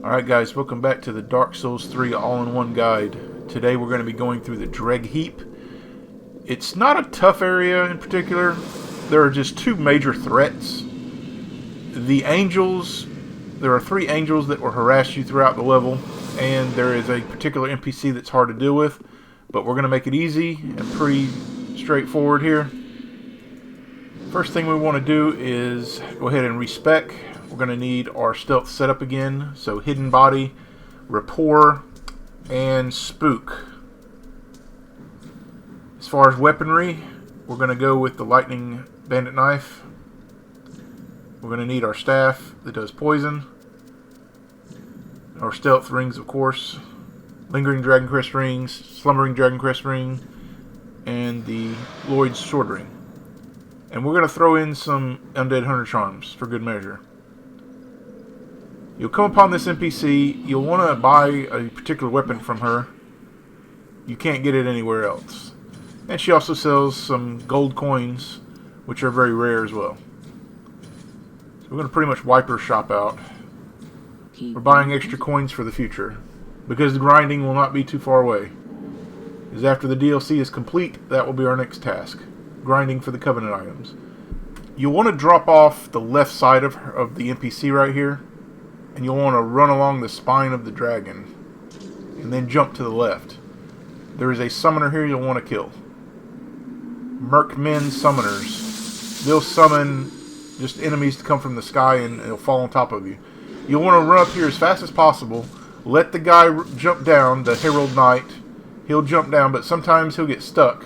Alright guys, welcome back to the Dark Souls 3 all-in-one guide. Today we're going to be going through the Dreg Heap. It's not a tough area in particular. There are just two major threats. The angels, there are 3 angels that will harass you throughout the level, and there is a particular NPC that's hard to deal with, but we're going to make it easy and pretty straightforward here. First thing we want to do is go ahead and respec. We're going to need our stealth setup again, so hidden body, rapport, and spook. As far as weaponry, we're going to go with the lightning bandit knife. We're going to need our staff that does poison, our stealth rings, of course, lingering dragon crest rings, slumbering dragon crest ring, and the Lloyd's sword ring. And we're going to throw in some undead hunter charms for good measure. You'll come upon this NPC, you'll want to buy a particular weapon from her. You can't get it anywhere else. And she also sells some gold coins, which are very rare as well. So we're going to pretty much wipe her shop out. We're buying extra coins for the future, because the grinding will not be too far away. Because after the DLC is complete, that will be our next task. Grinding for the Covenant items. You'll want to drop off the left side of the NPC right here. And you'll want to run along the spine of the dragon. And then jump to the left. There is a summoner here you'll want to kill. Merkmen summoners. They'll summon just enemies to come from the sky and it'll fall on top of you. You'll want to run up here as fast as possible. Let the guy jump down, the Herald Knight. He'll jump down, but sometimes he'll get stuck.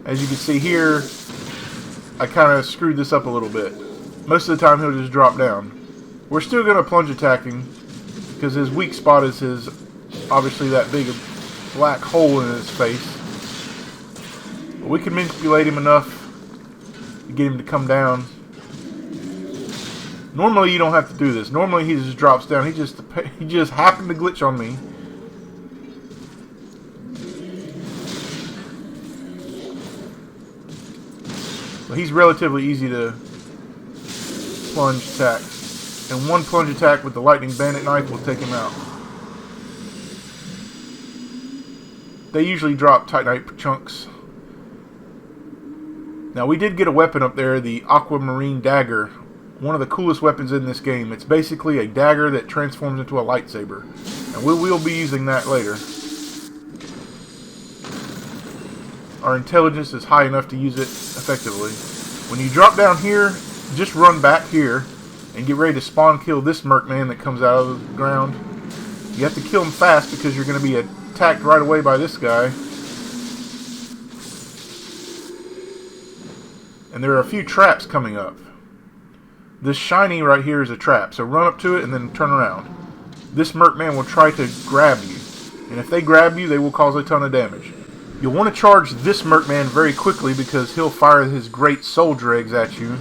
As you can see here, I kind of screwed this up a little bit. Most of the time he'll just drop down. We're still going to plunge attack him, because his weak spot is his, obviously that big black hole in his face. But we can manipulate him enough to get him to come down. Normally you don't have to do this. Normally he just drops down. He just happened to glitch on me. But he's relatively easy to plunge attack. And one plunge attack with the lightning bandit knife will take him out. They usually drop titanite chunks. Now we did get a weapon up there, the aquamarine dagger. One of the coolest weapons in this game. It's basically a dagger that transforms into a lightsaber. And we will be using that later. Our intelligence is high enough to use it effectively. When you drop down here, just run back here. And get ready to spawn kill this merkman that comes out of the ground. You have to kill him fast because you're going to be attacked right away by this guy. And there are a few traps coming up. This shiny right here is a trap, so run up to it and then turn around. This merkman will try to grab you. And if they grab you, they will cause a ton of damage. You'll want to charge this merkman very quickly because he'll fire his great soul dregs at you.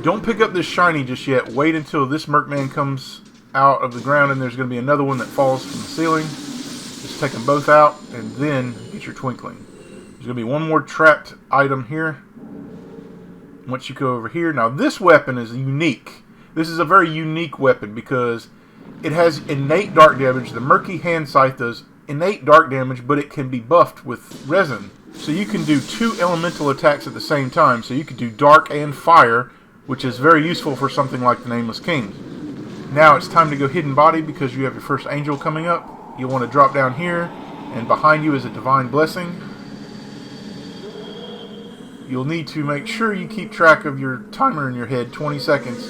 Don't pick up this shiny just yet. Wait until this merkman comes out of the ground and there's going to be another one that falls from the ceiling. Just take them both out and then get your twinkling. There's going to be one more trapped item here. Once you go over here. Now this weapon is unique. This is a very unique weapon because it has innate dark damage. The Murky Hand Scythe does innate dark damage, but it can be buffed with resin. So you can do 2 elemental attacks at the same time. So you can do dark and fire, which is very useful for something like the Nameless King. Now it's time to go hidden body because you have your first angel coming up. You'll want to drop down here, and behind you is a divine blessing. You'll need to make sure you keep track of your timer in your head, 20 seconds.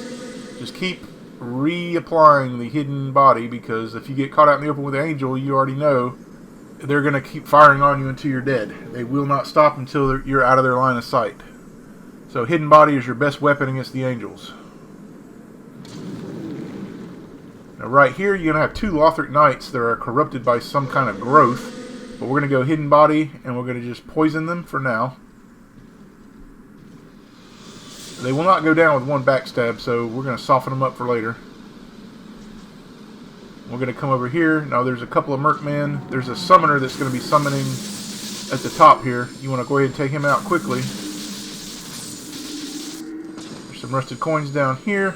Just keep reapplying the hidden body because if you get caught out in the open with an angel, you already know they're going to keep firing on you until you're dead. They will not stop until you're out of their line of sight. So hidden body is your best weapon against the angels. Now right here you're going to have 2 Lothric Knights that are corrupted by some kind of growth. But we're going to go hidden body and we're going to just poison them for now. They will not go down with one backstab, so we're going to soften them up for later. We're going to come over here. Now there's a couple of merkmen. There's a summoner that's going to be summoning at the top here. You want to go ahead and take him out quickly. Some rusted coins down here.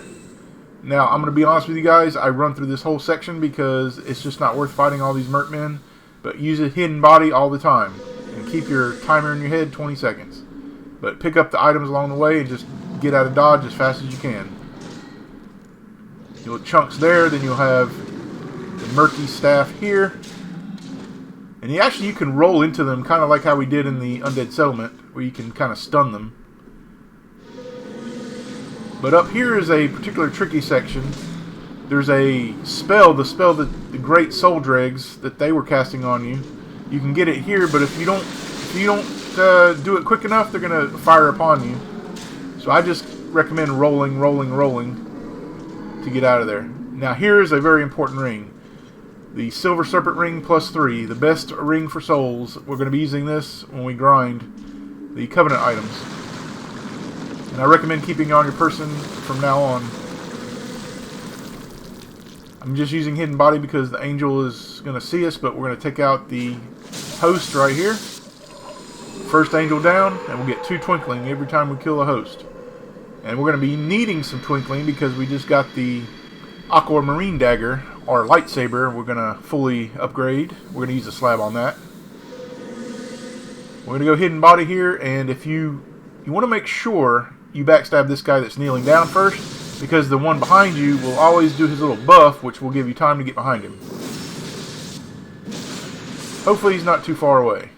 Now, I'm going to be honest with you guys. I run through this whole section because it's just not worth fighting all these mercmen. But use a hidden body all the time. And keep your timer in your head 20 seconds. But pick up the items along the way and just get out of dodge as fast as you can. You'll have chunks there. Then you'll have the murky staff here. And you can roll into them kind of like how we did in the Undead Settlement. Where you can kind of stun them. But up here is a particular tricky section. There's a spell, the spell that the great soul dregs that they were casting on you. You can get it here, but if you don't do it quick enough, they're gonna fire upon you. So I just recommend rolling to get out of there. Now here is a very important ring, the Silver Serpent Ring +3, the best ring for souls. We're going to be using this when we grind the Covenant items. And I recommend keeping it on your person from now on. I'm just using hidden body because the angel is going to see us, but we're going to take out the host right here. First angel down, and we'll get 2 twinkling every time we kill a host. And we're going to be needing some twinkling because we just got the aquamarine dagger, our lightsaber. We're going to fully upgrade. We're going to use a slab on that. We're going to go hidden body here, and if you want to make sure you backstab this guy that's kneeling down first, because the one behind you will always do his little buff, which will give you time to get behind him. Hopefully he's not too far away.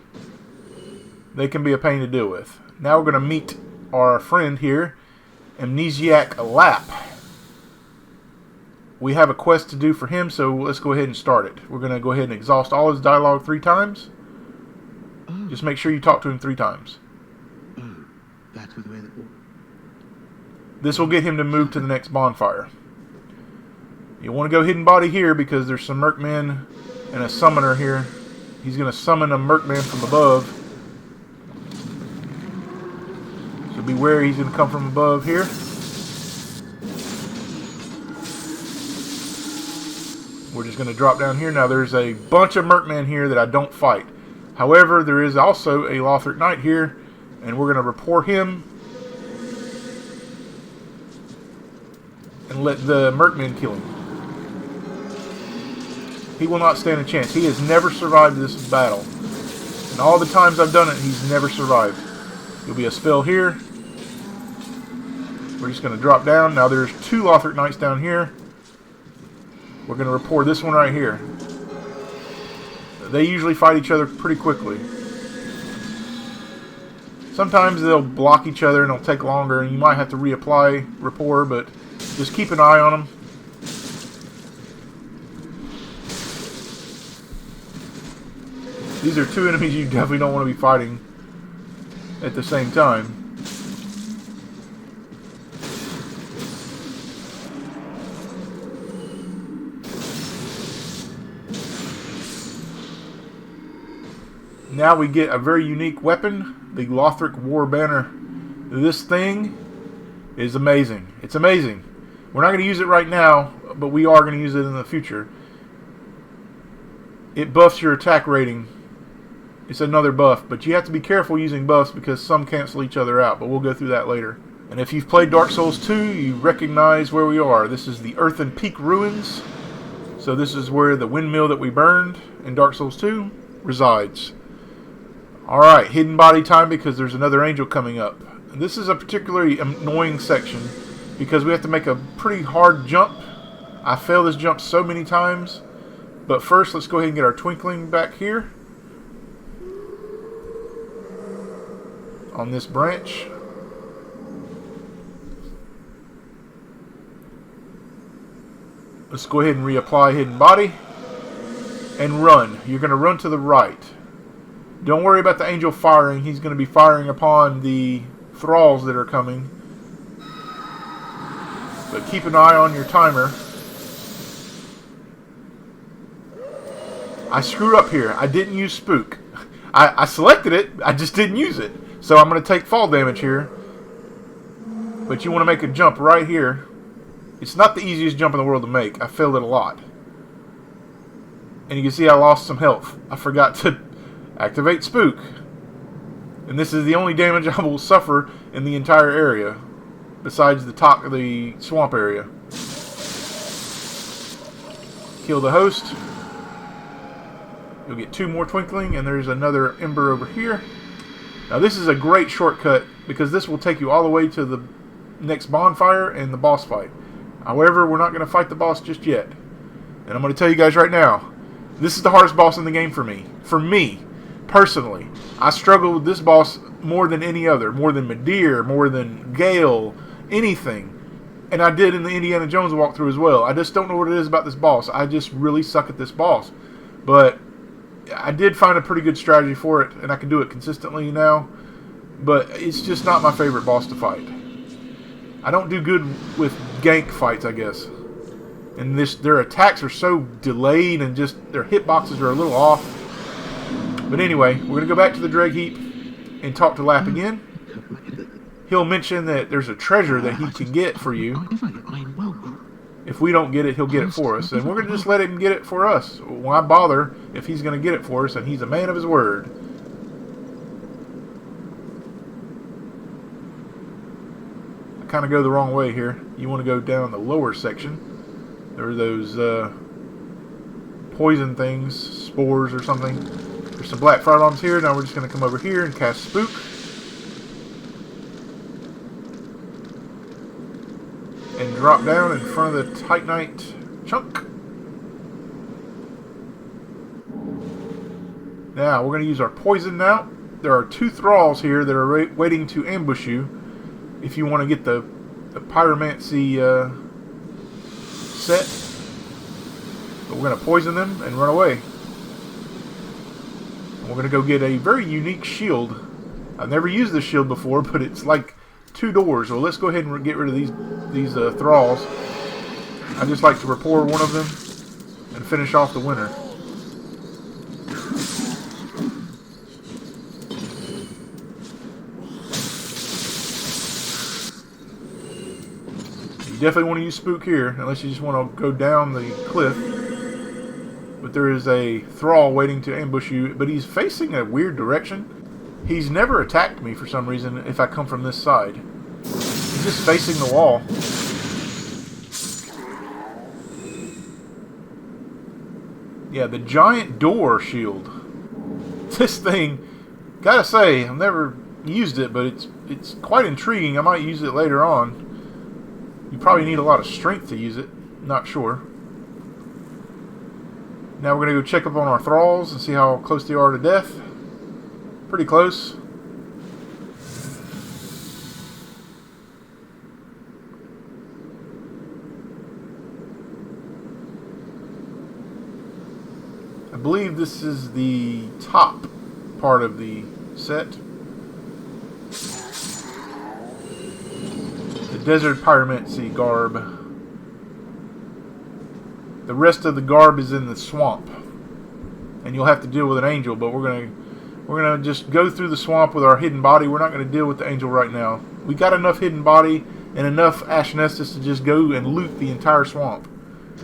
They can be a pain to deal with. Now we're going to meet our friend here, Amnesiac Lap. We have a quest to do for him, so let's go ahead and start it. We're going to go ahead and exhaust all his dialogue 3 times. Just make sure you talk to him 3 times. That was where the... This will get him to move to the next bonfire. You want to go hidden body here because there's some mercmen and a summoner here. He's going to summon a mercman from above. So beware, he's going to come from above here. We're just going to drop down here. Now there's a bunch of mercmen here that I don't fight. However, there is also a Lothric Knight here, and we're going to report him and let the mercmen kill him. He will not stand a chance. He has never survived this battle. And all the times I've done it, he's never survived. There'll be a spell here. We're just going to drop down. Now there's 2 Lothric Knights down here. We're going to report this one right here. They usually fight each other pretty quickly. Sometimes they'll block each other and it'll take longer, and you might have to reapply rapport, but just keep an eye on them. These are 2 enemies you definitely don't want to be fighting at the same time. Now we get a very unique weapon, the Lothric War Banner. This thing is amazing. It's amazing. We're not going to use it right now, but we are going to use it in the future. It buffs your attack rating. It's another buff, but you have to be careful using buffs because some cancel each other out, but we'll go through that later. And if you've played Dark Souls 2, you recognize where we are. This is the Earthen Peak Ruins. So this is where the windmill that we burned in Dark Souls 2 resides. Alright, hidden body time because there's another angel coming up. And this is a particularly annoying section because we have to make a pretty hard jump. I failed this jump so many times. But first, let's go ahead and get our twinkling back here. On this branch. Let's go ahead and reapply hidden body. And run. You're going to run to the right. Don't worry about the angel firing. He's going to be firing upon the thralls that are coming. But keep an eye on your timer. I screwed up here. I didn't use spook. I selected it. I just didn't use it. So I'm going to take fall damage here. But you want to make a jump right here. It's not the easiest jump in the world to make. I failed it a lot. And you can see I lost some health. I forgot to activate spook. And this is the only damage I will suffer in the entire area. Besides the top of the swamp area. Kill the host. You'll get 2 more twinkling, and there's another ember over here. Now this is a great shortcut because this will take you all the way to the next bonfire and the boss fight. However, we're not going to fight the boss just yet. And I'm going to tell you guys right now, this is the hardest boss in the game for me. For me, personally. I struggle with this boss more than any other. More than Madeir, more than Gale, anything. And I did in the Indiana Jones walkthrough as well. I just don't know what it is about this boss. I just really suck at this boss. But I did find a pretty good strategy for it, and I can do it consistently now. But it's just not my favorite boss to fight. I don't do good with gank fights, I guess. And their attacks are so delayed, and just their hitboxes are a little off. But anyway, we're going to go back to the Dreg Heap and talk to Lap again. He'll mention that there's a treasure that he can get for you. If we don't get it, he'll get it for us. And we're going to just let him get it for us. Why bother if he's going to get it for us and he's a man of his word? I kind of go the wrong way here. You want to go down the lower section. There are those poison things, spores or something. There's some black fire bombs here. Now we're just going to come over here and cast Spook. And drop down in front of the Titanite chunk. Now, we're going to use our poison now. There are 2 thralls here that are waiting to ambush you if you want to get the pyromancy set. But we're going to poison them and run away. And we're going to go get a very unique shield. I've never used this shield before, but it's like 2 doors. Well, let's go ahead and get rid of these thralls. I just like to rapport one of them and finish off the winner. You definitely want to use Spook here, unless you just want to go down the cliff. But there is a thrall waiting to ambush you, but he's facing a weird direction. He's never attacked me for some reason if I come from this side. He's just facing the wall. Yeah, the giant door shield. This thing, gotta say, I've never used it, but it's quite intriguing. I might use it later on. You probably need a lot of strength to use it. Not sure. Now we're going to go check up on our thralls and see how close they are to death. Pretty close. I believe this is the top part of the set. The Desert Pyromancy garb. The rest of the garb is in the swamp. And you'll have to deal with an angel, but we're gonna just go through the swamp with our hidden body. We're not gonna deal with the angel right now. We got enough hidden body and enough Ash Nestus to just go and loot the entire swamp.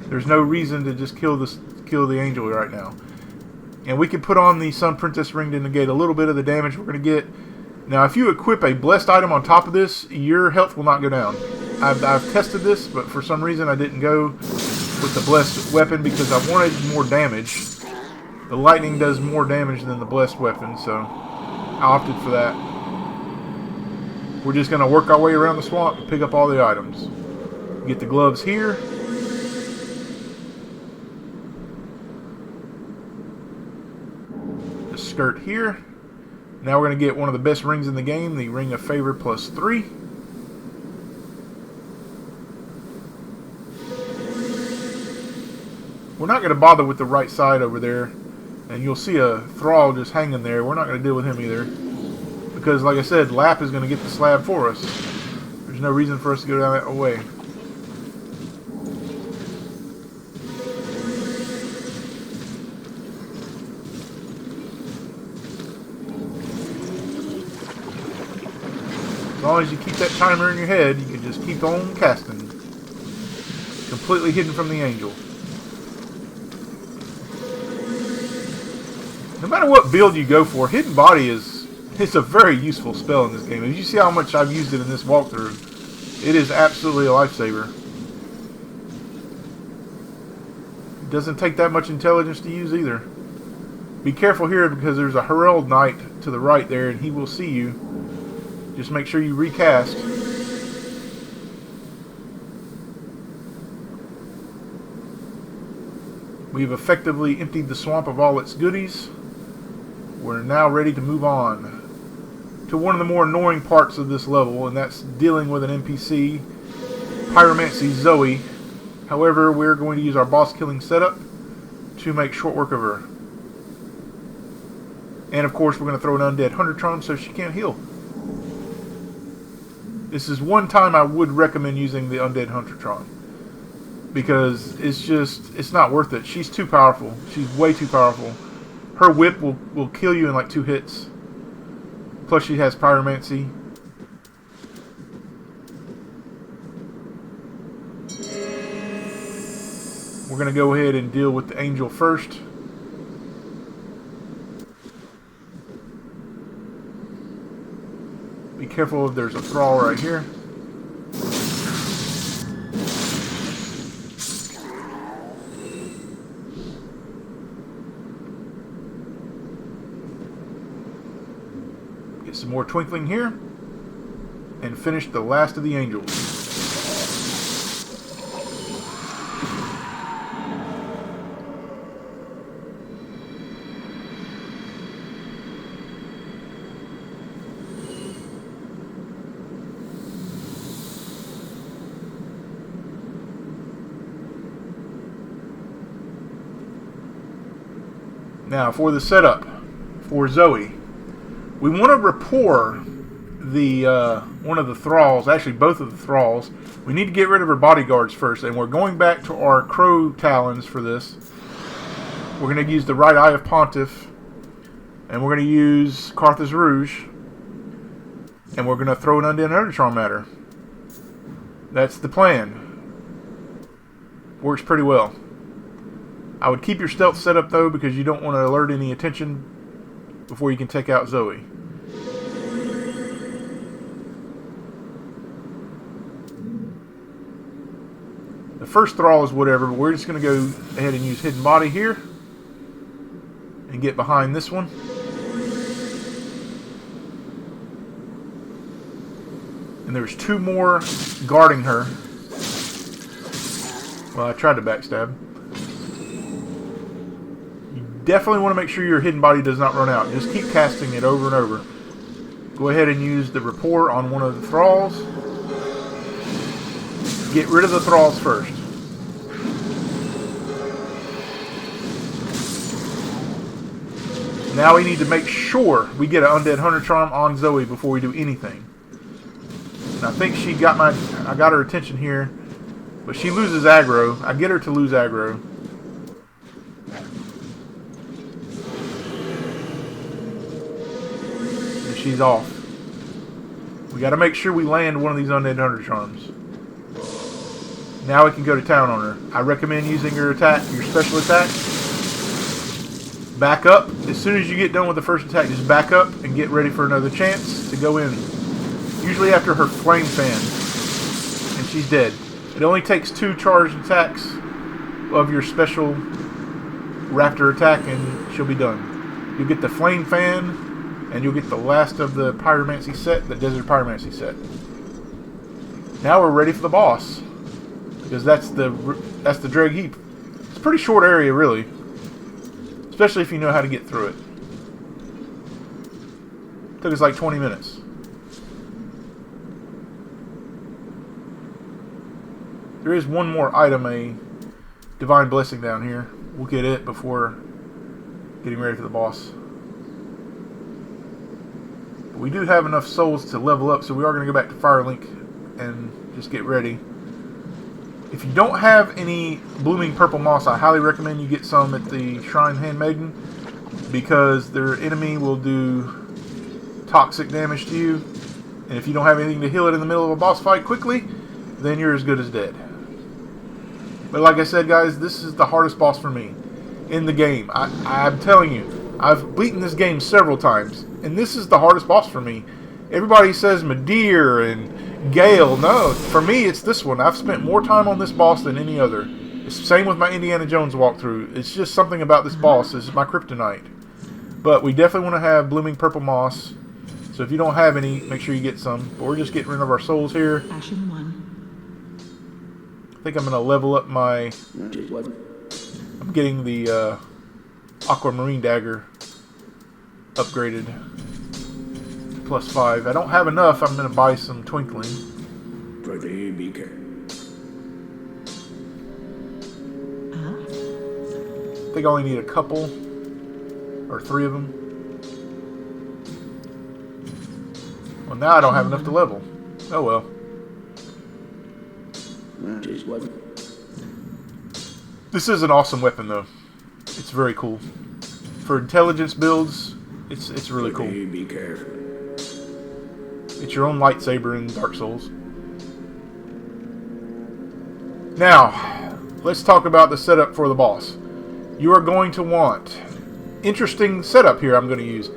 There's no reason to just kill the angel right now. And we can put on the Sun Princess ring to negate a little bit of the damage we're gonna get. Now, if you equip a blessed item on top of this, your health will not go down. I've tested this, but for some reason I didn't go with the blessed weapon because I wanted more damage. The lightning does more damage than the blessed weapon, so I opted for that. We're just going to work our way around the swamp and pick up all the items. Get the gloves here. The skirt here. Now we're going to get one of the best rings in the game, the Ring of Favor +3. We're not going to bother with the right side over there. And you'll see a thrall just hanging there. We're not going to deal with him either. Because, like I said, Lap is going to get the slab for us. There's no reason for us to go down that way. As long as you keep that timer in your head, you can just keep on casting. Completely hidden from the angel. No matter what build you go for, Hidden Body is a very useful spell in this game. As you see how much I've used it in this walkthrough, it is absolutely a lifesaver. Doesn't take that much intelligence to use either. Be careful here because there's a Herald Knight to the right there and he will see you. Just make sure you recast. We've effectively emptied the swamp of all its goodies. We're now ready to move on to one of the more annoying parts of this level, and that's dealing with an NPC, Pyromancy Zoe. However, we're going to use our boss killing setup to make short work of her. And of course, we're going to throw an undead Huntertron so she can't heal. This is one time I would recommend using the undead Huntertron, because it's not worth it. She's too powerful. She's way too powerful. Her whip will kill you in like 2 hits. Plus she has Pyromancy. We're going to go ahead and deal with the angel first. Be careful if there's a thrall right here. Get some more twinkling here. And finish the last of the angels. Now for the setup for Zoe, we want to rapport the one of the thralls, actually both of the thralls. We need to get rid of her bodyguards first, and we're going back to our crow talons for this. We're going to use the right eye of Pontiff, and we're going to use Carthus Rouge, and we're going to throw an undead Huntertron at her. That's the plan. Works pretty well. I would keep your stealth set up though, because you don't want to alert any attention before you can take out Zoe. The first thrall is whatever, but we're just going to go ahead and use hidden body here and get behind this one. And there's 2 more guarding her. Well, I tried to backstab. Definitely want to make sure your hidden body does not run out. Just keep casting it over and over. Go ahead and use the rapport on one of the thralls. Get rid of the thralls first. Now we need to make sure we get an undead Huntertron on Zoe before we do anything. And I think I got her attention here, but she loses aggro. I get her to lose aggro. She's off. We got to make sure we land one of these undead Huntertrons. Now we can go to town on her. I recommend using your special attack. Back up. As soon as you get done with the first attack, just back up and get ready for another chance to go in. Usually after her flame fan. And she's dead. It only takes 2 charged attacks of your special raptor attack and she'll be done. You'll get the flame fan. And you'll get the last of the Pyromancy set, the Desert Pyromancy set. Now we're ready for the boss, because that's the Dreg Heap. It's a pretty short area, really, especially if you know how to get through it. Took us like 20 minutes. There is one more item, a Divine Blessing down here. We'll get it before getting ready for the boss. We do have enough souls to level up, so we are going to go back to Firelink and just get ready. If you don't have any blooming purple moss, I highly recommend you get some at the Shrine Handmaiden, because their enemy will do toxic damage to you, and if you don't have anything to heal it in the middle of a boss fight quickly, then you're as good as dead. But like I said, guys, this is the hardest boss for me in the game. I'm telling you, I've beaten this game several times, and this is the hardest boss for me. Everybody says Madeir and Gale. No, for me it's this one. I've spent more time on this boss than any other. Same with my Indiana Jones walkthrough. It's just something about this boss. This is my kryptonite. But we definitely want to have blooming purple moss. So if you don't have any, make sure you get some. But we're just getting rid of our souls here. Ashen 1. I think I'm going to level up my... I'm getting the aquamarine dagger upgraded. +5. I don't have enough. I'm going to buy some twinkling. I think I only need a couple. Or 3 of them. Well, now I don't have enough to level. Oh well. This is an awesome weapon, though. It's very cool. For intelligence builds, it's really cool. Be careful. It's your own lightsaber in Dark Souls. Now, let's talk about the setup for the boss. You are going to want... Interesting setup here I'm going to use.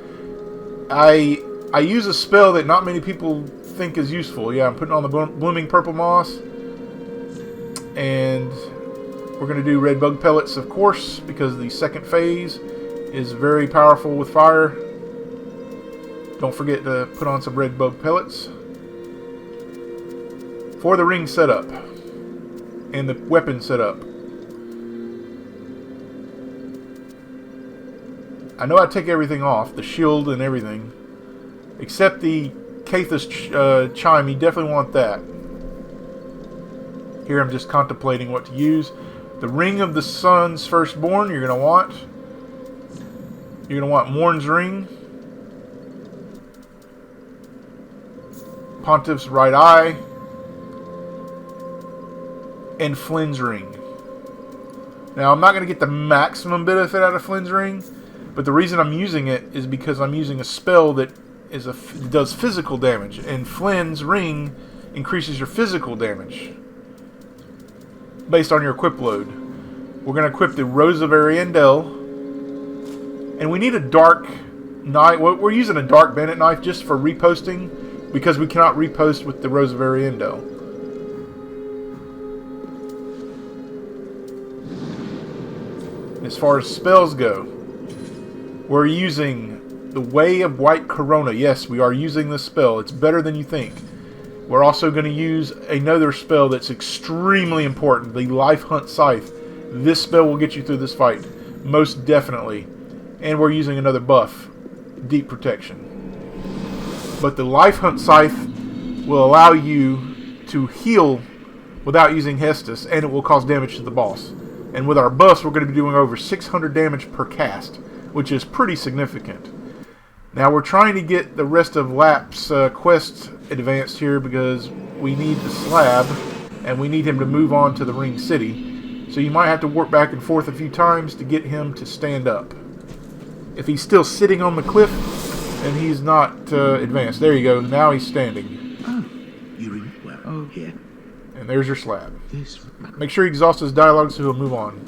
I use a spell that not many people think is useful. Yeah, I'm putting on the blooming purple moss. And we're going to do red bug pellets, of course, because the second phase is very powerful with fire. Don't forget to put on some red bug pellets. For the ring setup and the weapon setup. I know I take everything off, the shield and everything, except the Cathus chime. You definitely want that. Here I'm just contemplating what to use. The ring of the sun's firstborn you're going to want. You're going to want Morn's ring. Pontiff's right eye. And Flynn's ring. Now I'm not going to get the maximum benefit out of Flynn's ring. But the reason I'm using it is because I'm using a spell that does physical damage. And Flynn's ring increases your physical damage based on your equip load. We're going to equip the Rose of Ariandel. And we need a dark knife. We're using a dark bandit knife just for reposting, because we cannot repost with the Rose of Ariandel. As far as spells go, we're using the Way of White Corona. Yes, we are using this spell. It's better than you think. We're also going to use another spell that's extremely important, the Life Hunt Scythe. This spell will get you through this fight, most definitely. And we're using another buff, Deep Protection. But the Life Hunt Scythe will allow you to heal without using Hestus, and it will cause damage to the boss. And with our buffs, we're going to be doing over 600 damage per cast, which is pretty significant. Now we're trying to get the rest of Lap's quest advanced here because we need the slab and we need him to move on to the Ring City. So you might have to warp back and forth a few times to get him to stand up. If he's still sitting on the cliff, then he's not advanced. There you go. Now he's standing. Oh, you ring well. Oh, here. And there's your slab. This. Make sure he exhausts his dialogue so he'll move on.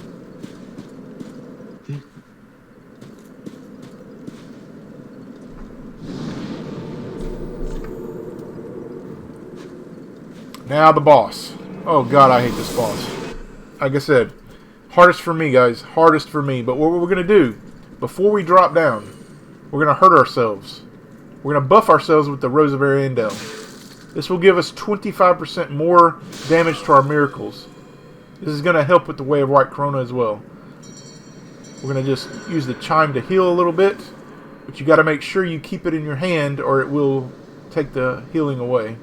This. Now the boss. Oh god, I hate this boss. Like I said, hardest for me, guys. Hardest for me. But what we're going to do, before we drop down, we're going to hurt ourselves. We're going to buff ourselves with the Rose of Ariandel. This will give us 25% more damage to our miracles. This is going to help with the Way of White Corona as well. We're going to just use the chime to heal a little bit. But you got to make sure you keep it in your hand or it will take the healing away.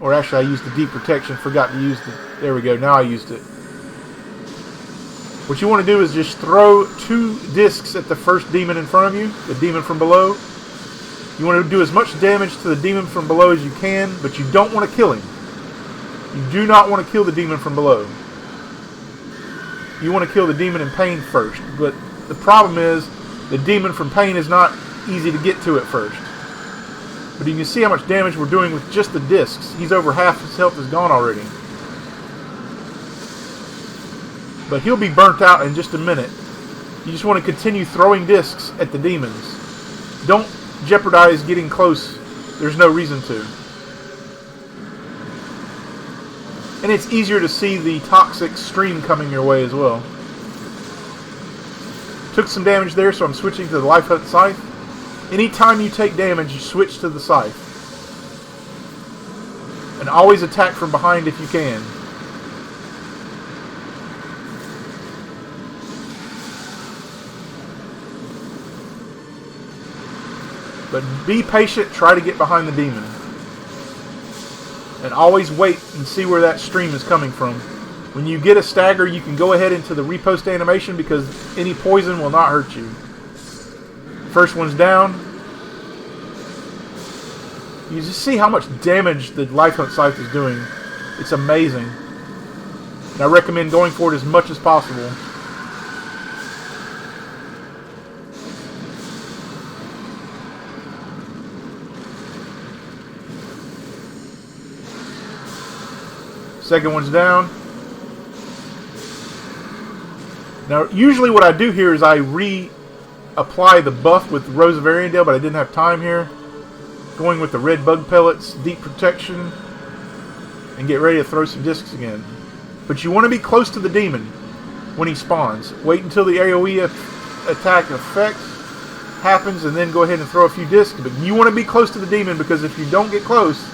Or actually I used the Deep Protection. Forgot to use the... There we go. Now I used it. What you want to do is just throw 2 discs at the first demon in front of you. The demon from below. You want to do as much damage to the demon from below as you can. But you don't want to kill him. You do not want to kill the demon from below. You want to kill the demon in pain first. But the problem is, the demon from pain is not easy to get to at first. But you can see how much damage we're doing with just the discs. He's over half his health is gone already. But he'll be burnt out in just a minute. You just want to continue throwing discs at the demons. Don't jeopardize getting close. There's no reason to. And it's easier to see the toxic stream coming your way as well. Took some damage there, so I'm switching to the Life Hunt Scythe. Anytime you take damage, you switch to the Scythe. And always attack from behind if you can. But be patient, try to get behind the demon. And always wait and see where that stream is coming from. When you get a stagger, you can go ahead into the repost animation because any poison will not hurt you. First one's down. You just see how much damage the Life Hunt Scythe is doing. It's amazing. And I recommend going for it as much as possible. Second one's down. Now, usually what I do here is I reapply the buff with Rose of Ariandel, but I didn't have time here. Going with the red bug pellets, deep protection, and get ready to throw some discs again. But you want to be close to the demon when he spawns. Wait until the AoE attack effect happens, and then go ahead and throw a few discs. But you want to be close to the demon because if you don't get close,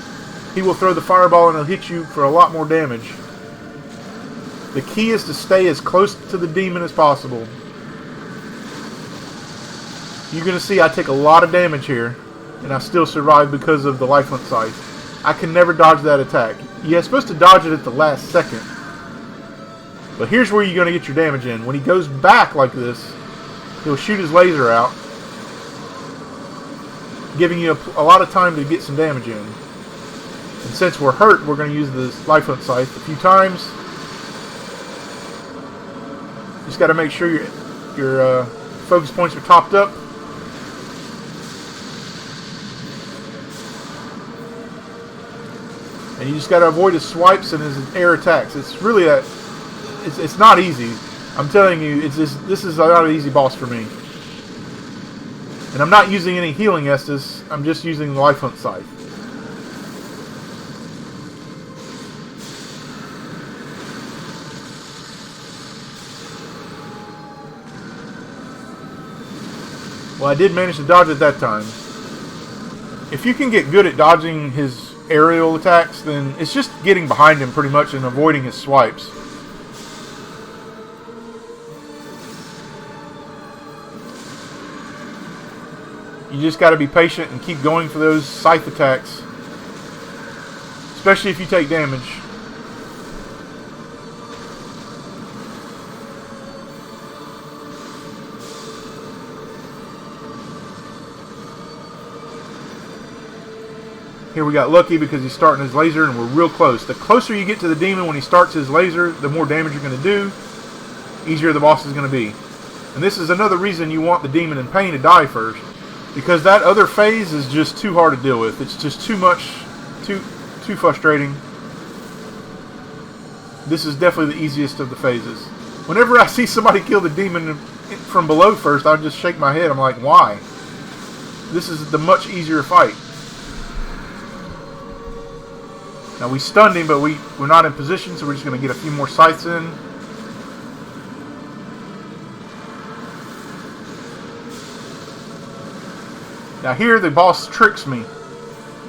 he will throw the fireball and he'll hit you for a lot more damage. The key is to stay as close to the demon as possible. You're going to see I take a lot of damage here, and I still survive because of the Life Hunt Scythe. I can never dodge that attack. You're supposed to dodge it at the last second. But here's where you're going to get your damage in. When he goes back like this, he'll shoot his laser out, giving you a lot of time to get some damage in. And since we're hurt, we're going to use this Life Hunt Scythe a few times. Just got to make sure your focus points are topped up. And you just got to avoid his swipes and his air attacks. It's really it's not easy. I'm telling you, this is not an easy boss for me. And I'm not using any healing Estus. I'm just using the Life Hunt Scythe. Well, I did manage to dodge it that time. If you can get good at dodging his aerial attacks, then it's just getting behind him pretty much and avoiding his swipes. You just got to be patient and keep going for those scythe attacks, especially if you take damage. Here we got lucky because he's starting his laser and we're real close. The closer you get to the demon when he starts his laser, the more damage you're going to do, easier the boss is going to be. And this is another reason you want the demon in pain to die first, because that other phase is just too hard to deal with. It's just too much, too frustrating. This is definitely the easiest of the phases. Whenever I see somebody kill the demon from below first, I just shake my head. I'm like, why? This is the much easier fight. Now we stunned him, but we're not in position, so we're just going to get a few more scythes in. Now here the boss tricks me.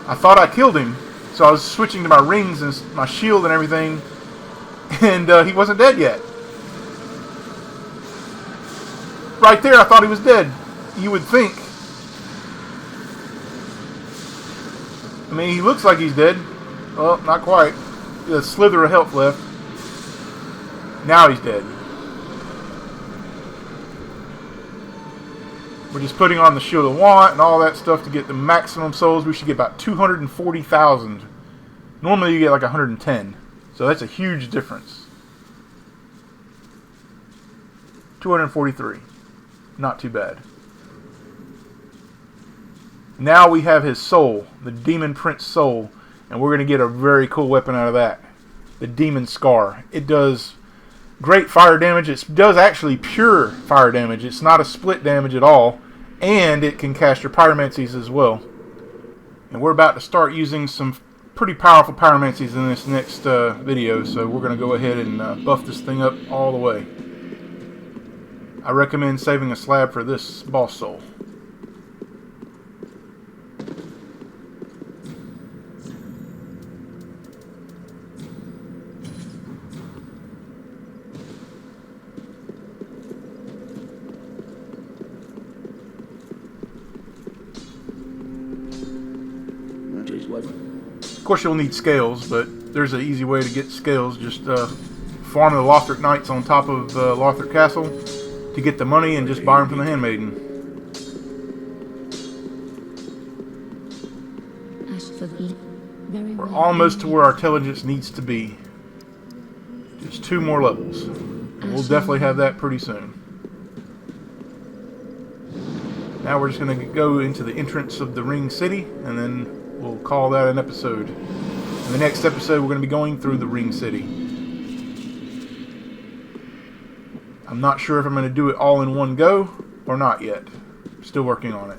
I thought I killed him, so I was switching to my rings and my shield and everything, and he wasn't dead yet. Right there I thought he was dead. You would think. I mean, he looks like he's dead. Well, not quite. A slither of health left. Now he's dead. We're just putting on the Shield of Want and all that stuff to get the maximum souls. We should get about 240,000. Normally you get like 110. So that's a huge difference. 243. Not too bad. Now we have his soul. The Demon Prince soul. And we're going to get a very cool weapon out of that. The Demon Scar. It does great fire damage. It does actually pure fire damage. It's not a split damage at all. And it can cast your pyromancies as well. And we're about to start using some pretty powerful pyromancies in this next video, so we're going to go ahead and buff this thing up all the way. I recommend saving a slab for this boss soul. Of course you'll need scales, but there's an easy way to get scales. Just farm the Lothric Knights on top of Lothric Castle to get the money and just buy them from the Handmaiden. We're almost to where our intelligence needs to be. Just 2 more levels. And we'll definitely have that pretty soon. Now we're just going to go into the entrance of the Ring City, and then we'll call that an episode. In the next episode, we're going to be going through the Ring City. I'm not sure if I'm going to do it all in one go or not yet. Still working on it.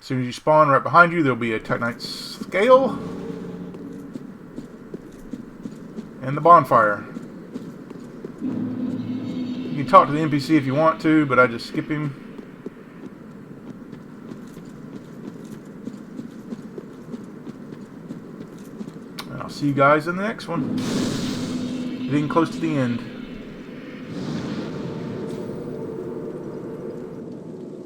As soon as you spawn, right behind you, there'll be a Titanite scale and the bonfire. You can talk to the NPC if you want to, but I just skip him. And I'll see you guys in the next one. Getting close to the end.